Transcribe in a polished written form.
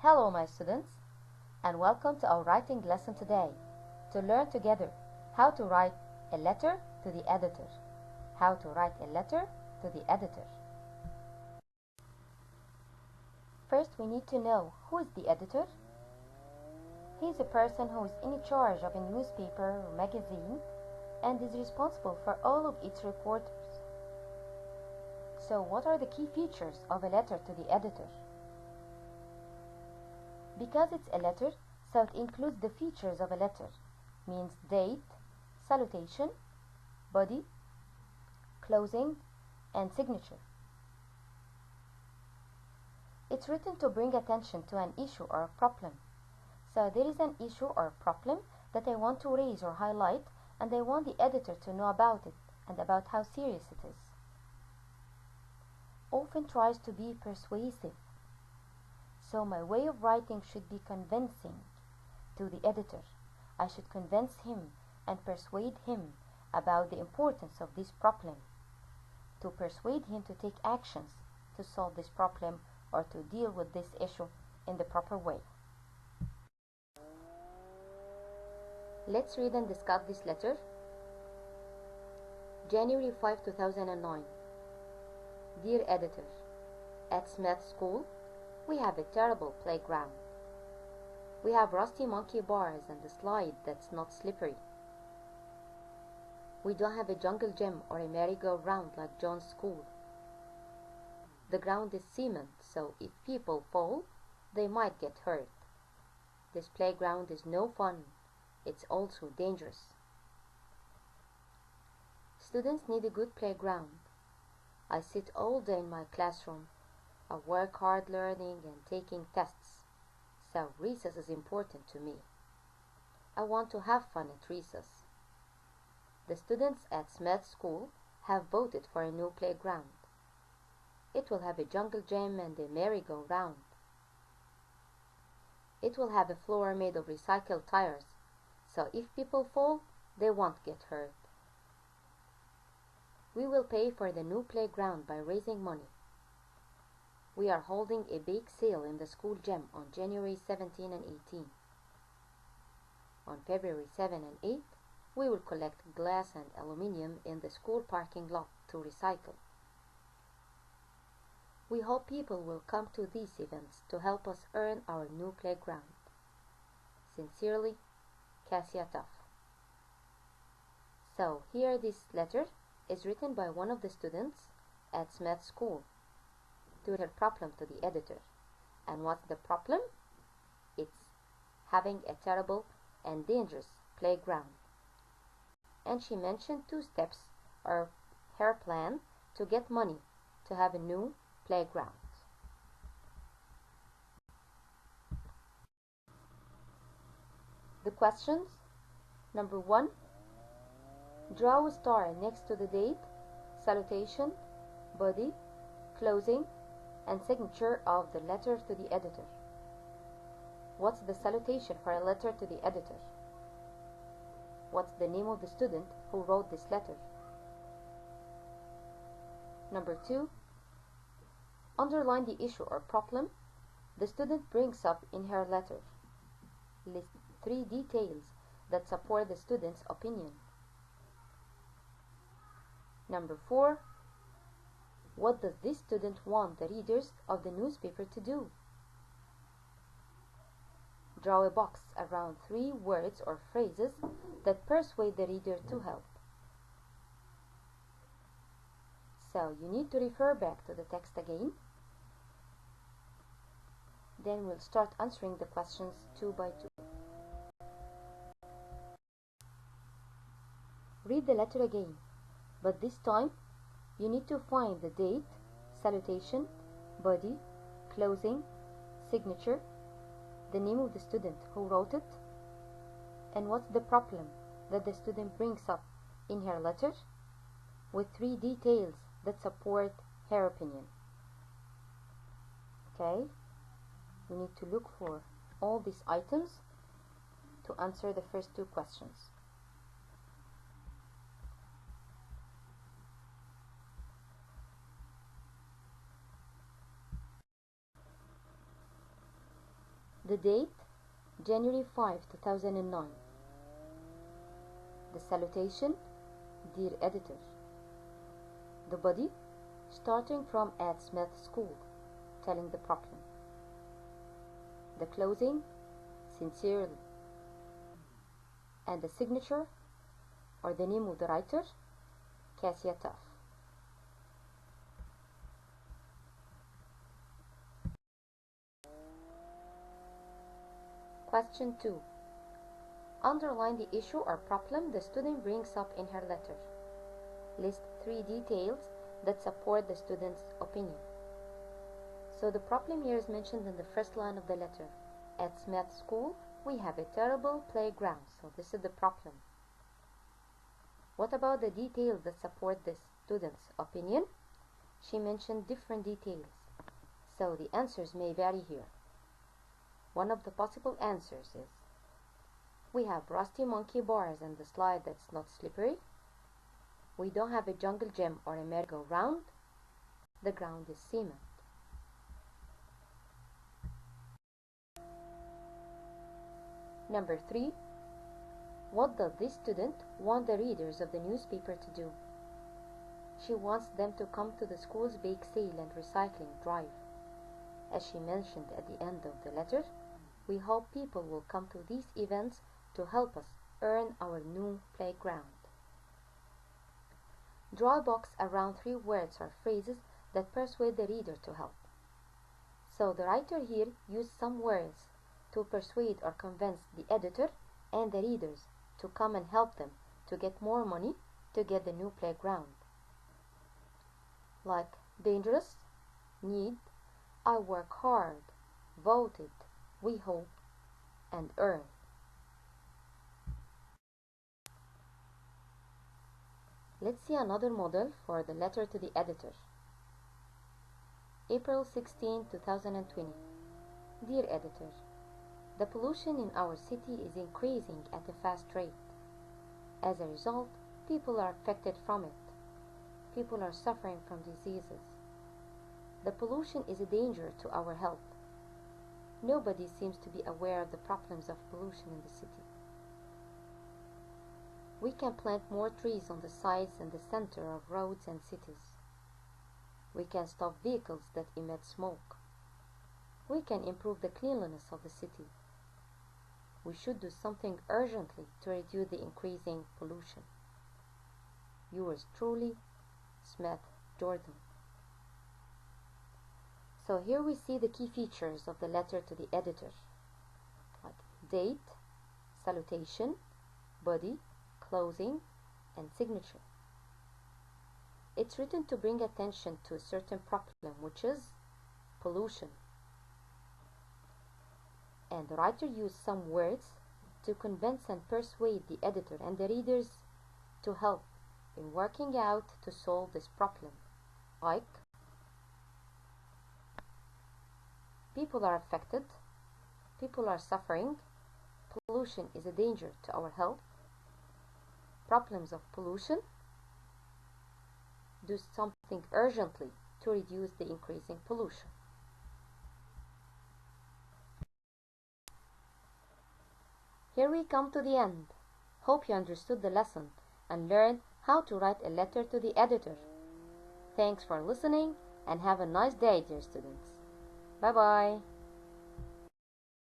Hello my students, and welcome to our writing lesson today to learn together how to write a letter to the editor. How to write a letter to the editor. First, we need to know who is the editor. He is a person who is in charge of a newspaper or magazine and is responsible for all of its reporters. So what are the key features of a letter to the editor? Because it's a letter, so it includes the features of a letter, means date, salutation, body, closing, and signature. It's written to bring attention to an issue or a problem. So there is an issue or problem that I want to raise or highlight, and I want the editor to know about it and about how serious it is. Often tries to be persuasive. So my way of writing should be convincing to the editor. I should convince him and persuade him about the importance of this problem, to persuade him to take actions to solve this problem or to deal with this issue in the proper way. Let's read and discuss this letter. January 5, 2009. Dear Editor, at Smith School, we have a terrible playground. We have rusty monkey bars and a slide that's not slippery. We don't have a jungle gym or a merry-go-round like John's school. The ground is cement, so if people fall, they might get hurt. This playground is no fun. It's also dangerous. Students need a good playground. I sit all day in my classroom. I work hard learning and taking tests, so recess is important to me. I want to have fun at recess. The students at Smith School have voted for a new playground. It will have a jungle gym and a merry-go-round. It will have a floor made of recycled tires, so if people fall, they won't get hurt. We will pay for the new playground by raising money. We are holding a big sale in the school gym on January 17 and 18. On February 7 and 8, we will collect glass and aluminium in the school parking lot to recycle. We hope people will come to these events to help us earn our new playground. Sincerely, Cassia Tuff. So here this letter is written by one of the students at Smith School to her problem to the editor. And what's the problem? It's having a terrible and dangerous playground. And she mentioned 2 steps of her plan to get money to have a new playground. The questions. Number 1. Draw a star next to the date, salutation, body, closing, and signature of the letter to the editor. What's the salutation for a letter to the editor? What's the name of the student who wrote this letter? Number 2. Underline the issue or problem the student brings up in her letter. List 3 details that support the student's opinion. Number 4. What does this student want the readers of the newspaper to do? Draw a box around 3 words or phrases that persuade the reader to help. So you need to refer back to the text again. Then we'll start answering the questions 2 by 2. Read the letter again, but this time you need to find the date, salutation, body, closing, signature, the name of the student who wrote it, and what's the problem that the student brings up in her letter, with 3 details that support her opinion. Okay, we need to look for all these items to answer the first 2 questions. The date, January 5, 2009. The salutation, Dear Editor. The body, starting from at Smith School, telling the problem. The closing, Sincerely. And the signature, or the name of the writer, Cassia Tuff. Question 2. Underline the issue or problem the student brings up in her letter. List 3 details that support the student's opinion. So the problem here is mentioned in the first line of the letter. At Smith School, we have a terrible playground. So this is the problem. What about the details that support the student's opinion? She mentioned different details. So the answers may vary here. One of the possible answers is, we have rusty monkey bars and the slide that's not slippery. We don't have a jungle gym or a merry-go-round. The ground is cement. Number 3. What does this student want the readers of the newspaper to do? She wants them to come to the school's bake sale and recycling drive. As she mentioned at the end of the letter, we hope people will come to these events to help us earn our new playground. Draw a box around 3 words or phrases that persuade the reader to help. So the writer here used some words to persuade or convince the editor and the readers to come and help them to get more money to get the new playground. Like dangerous, need, I work hard, voted, we hope, and earn. Let's see another model for the letter to the editor. April 16, 2020. Dear Editor, the pollution in our city is increasing at a fast rate. As a result, people are affected from it. People are suffering from diseases. The pollution is a danger to our health. Nobody seems to be aware of the problems of pollution in the city. We can plant more trees on the sides and the center of roads and cities. We can stop vehicles that emit smoke. We can improve the cleanliness of the city. We should do something urgently to reduce the increasing pollution. Yours truly, Smith Jordan. So here we see the key features of the letter to the editor, like date, salutation, body, closing, and signature. It's written to bring attention to a certain problem, which is pollution. And the writer used some words to convince and persuade the editor and the readers to help in working out to solve this problem. Like, people are affected, people are suffering, pollution is a danger to our health, problems of pollution, do something urgently to reduce the increasing pollution. Here we come to the end. Hope you understood the lesson and learned how to write a letter to the editor. Thanks for listening and have a nice day, dear students. Bye-bye.